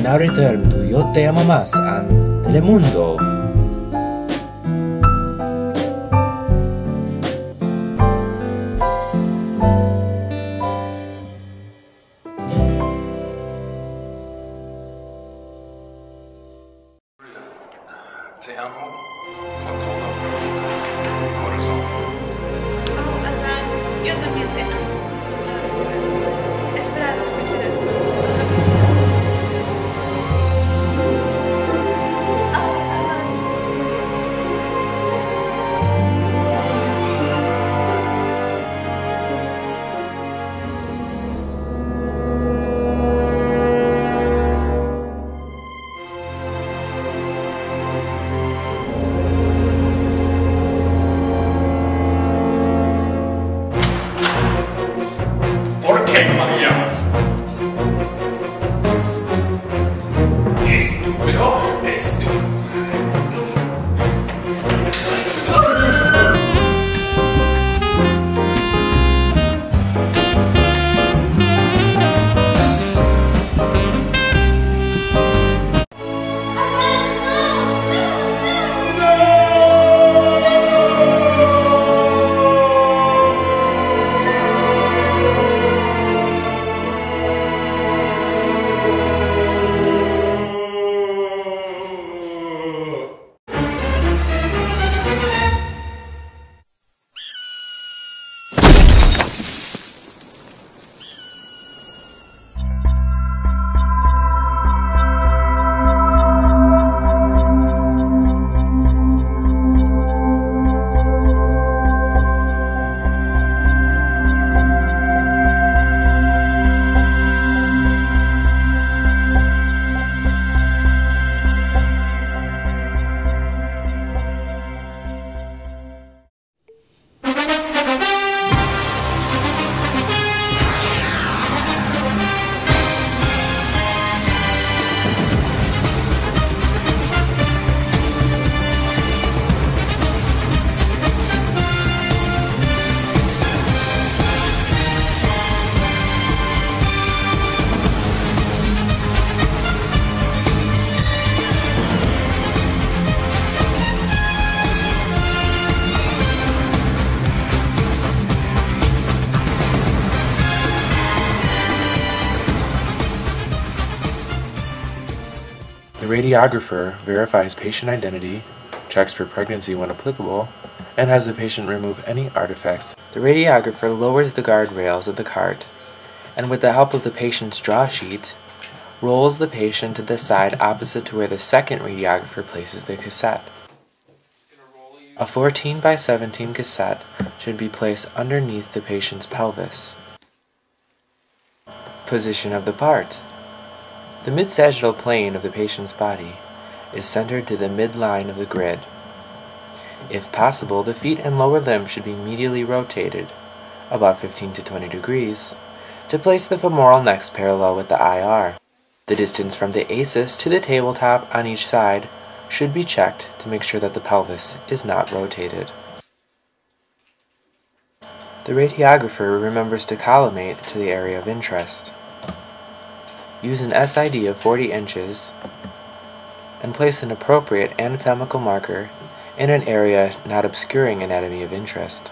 now return to Yo Te Amo Mas and Le Mundo. Te amo con todo mi corazón. Oh, Adán, yo también te amo con todo mi corazón. He esperado escuchar esto toda mi vida. Oh, Adán. ¿Por qué, María? Estúpido. The radiographer verifies patient identity, checks for pregnancy when applicable, and has the patient remove any artifacts. The radiographer lowers the guardrails of the cart, and with the help of the patient's draw sheet, rolls the patient to the side opposite to where the second radiographer places the cassette. A 14 by 17 cassette should be placed underneath the patient's pelvis. Position of the part. The mid-sagittal plane of the patient's body is centered to the midline of the grid. If possible, the feet and lower limb should be medially rotated, about 15 to 20 degrees, to place the femoral necks parallel with the IR. The distance from the ACES to the tabletop on each side should be checked to make sure that the pelvis is not rotated. The radiographer remembers to collimate to the area of interest. Use an SID of 40 inches and place an appropriate anatomical marker in an area not obscuring anatomy of interest.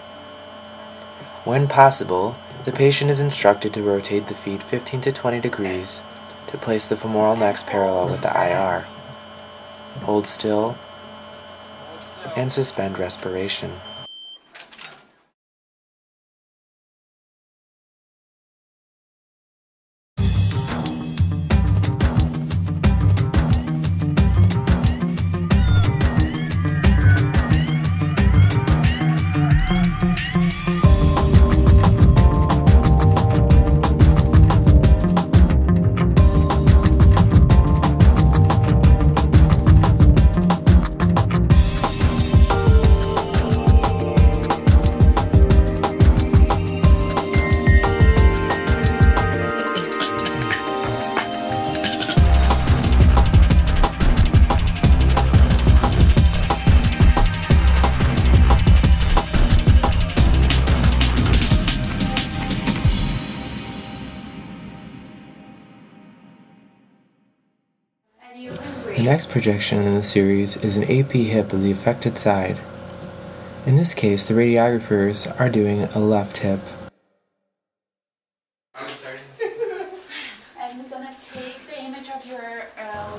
When possible, the patient is instructed to rotate the feet 15 to 20 degrees to place the femoral necks parallel with the IR. Hold still and suspend respiration. The next projection in the series is an AP hip of the affected side. In this case, the radiographers are doing a left hip. And we're gonna take the image of your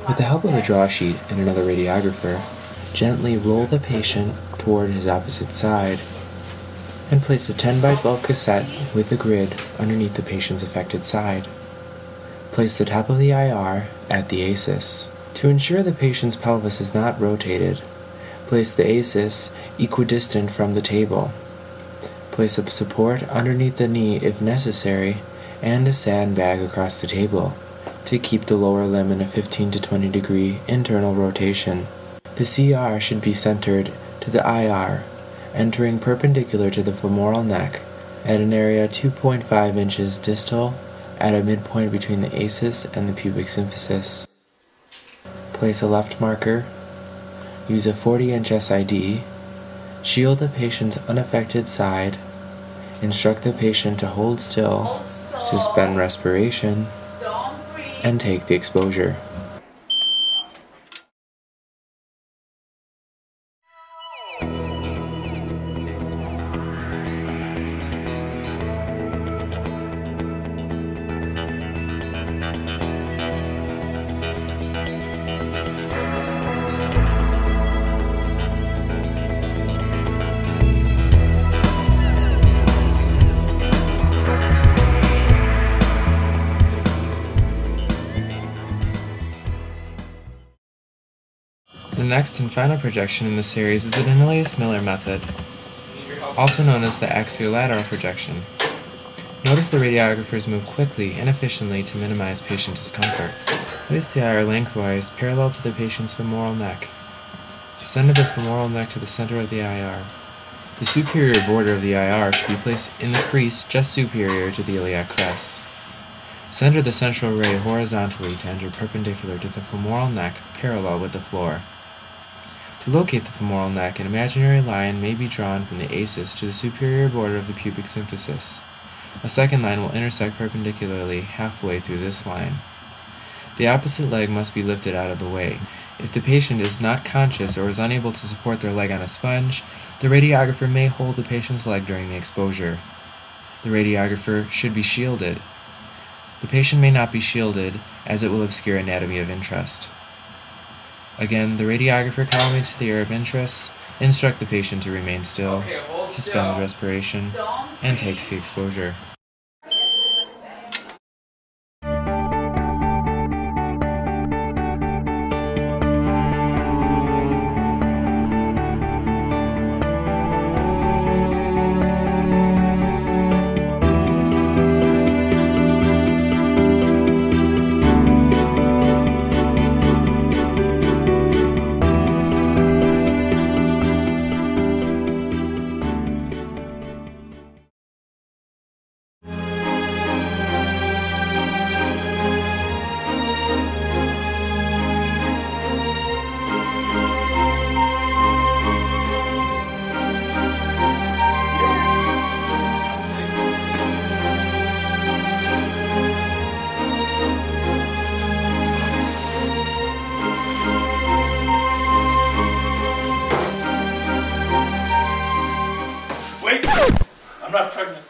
With the help of a draw sheet and another radiographer, gently roll the patient toward his opposite side and place a 10 by 12 cassette with a grid underneath the patient's affected side. Place the top of the IR at the ACIS. To ensure the patient's pelvis is not rotated, place the ACIS equidistant from the table. Place a support underneath the knee if necessary and a sandbag across the table to keep the lower limb in a 15 to 20 degree internal rotation. The CR should be centered to the IR, entering perpendicular to the femoral neck at an area 2.5 inches distal at a midpoint between the ACIS and the pubic symphysis. Place a left marker, use a 40-inch SID, shield the patient's unaffected side, instruct the patient to hold still, suspend respiration, and take the exposure. The next and final projection in the series is the Danelius-Miller method, also known as the axiolateral projection. Notice the radiographers move quickly and efficiently to minimize patient discomfort. Place the IR lengthwise parallel to the patient's femoral neck. Descend the femoral neck to the center of the IR. The superior border of the IR should be placed in the crease just superior to the iliac crest. Center the central ray horizontally to enter perpendicular to the femoral neck parallel with the floor. To locate the femoral neck, an imaginary line may be drawn from the ACIS to the superior border of the pubic symphysis. A second line will intersect perpendicularly halfway through this line. The opposite leg must be lifted out of the way. If the patient is not conscious or is unable to support their leg on a sponge, the radiographer may hold the patient's leg during the exposure. The radiographer should be shielded. The patient may not be shielded, as it will obscure anatomy of interest. Again, the radiographer collimates to the area of interest, instruct the patient to remain still, suspends respiration, and takes the exposure. I'm not pregnant.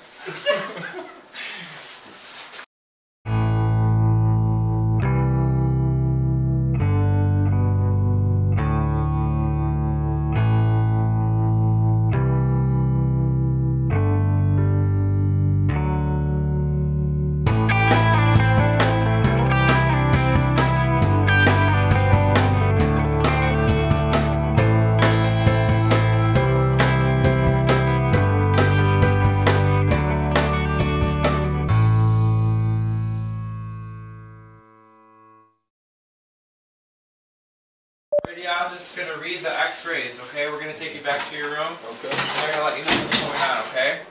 Radiologist is going to read the x-rays, okay? We're going to take you back to your room. Okay. I'm going to let you know what's going on, okay?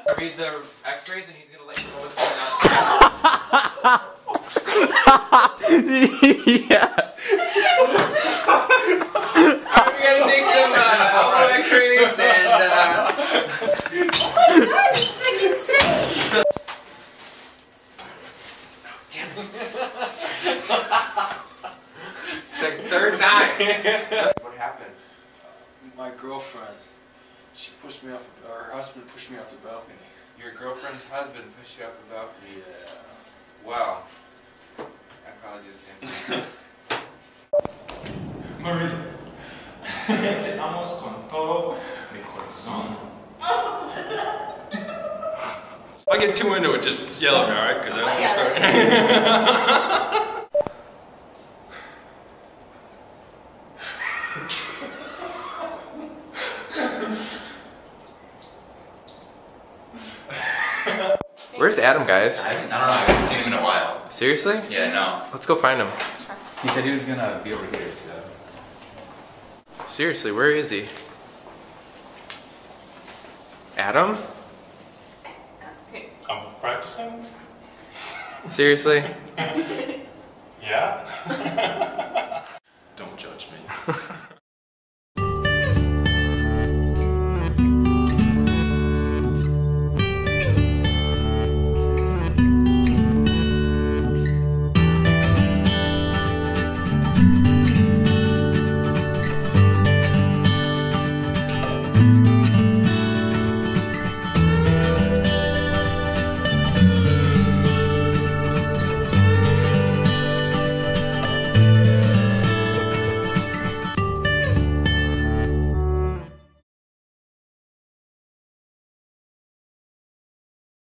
I'll read the x-rays and he's going to let you know what's going on. Yes! Alright, we're going to take some elbow x-rays and... Oh my god, it's like insane! What happened? My girlfriend, she pushed me off, or her husband pushed me off the balcony. Your girlfriend's husband pushed you off the balcony. Yeah. Wow. I'd probably do the same thing. Maria, te amo con todo mi corazón. If I get too into it, just yell at me, alright? Because I don't want to start. Where's Adam, guys? I don't know, I haven't seen him in a while. Seriously? Yeah, no. Let's go find him. He said he was gonna be over here, so. Seriously, where is he? Adam? Okay. I'm practicing? Seriously? Yeah? Don't judge me.